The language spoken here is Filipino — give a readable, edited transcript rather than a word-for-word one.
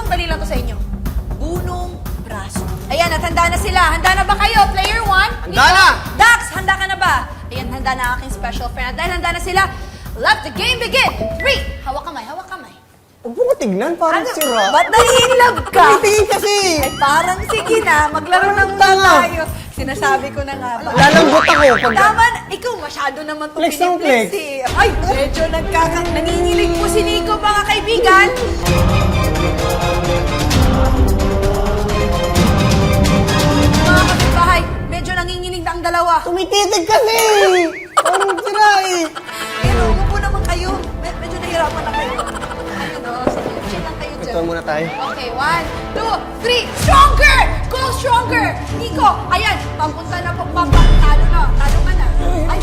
dali lang to sa inyo. Bunong braso. Ayan, at handa na sila. Handa na ba kayo? Player 1? Handa na! Dax, handa ka na ba? Ayan, handa na aking special friend. At dahil handa na sila, let the game begin. In 3, hawak kamay, hawak kamay. Huwag mo ko tignan, parang sira. Ba't nai-inlove ka? Tingin kasi! Ay, parang sige na. Maglaro ng Tanga. tayo. Sinasabi ko na nga ba? Lalambot ako pag... Tama na. Ikaw, masyado naman ito Flex ng flex. eh. Ay, medyo nangingilig po si Nico, mga kaibigan. Mga kapitbahay, medyo nanginginig na ang dalawa. Tumititig kasi! Parang sira eh! Pero umupo naman kayo. Medyo nahirapan na kayo. Ayun o, sige, chill lang kayo dyan. Ito muna tayo. Okay, 1, 2, 3. Stronger! Go stronger! Nico, ayan, papunta na po, talo na. Talo ka na. Ay,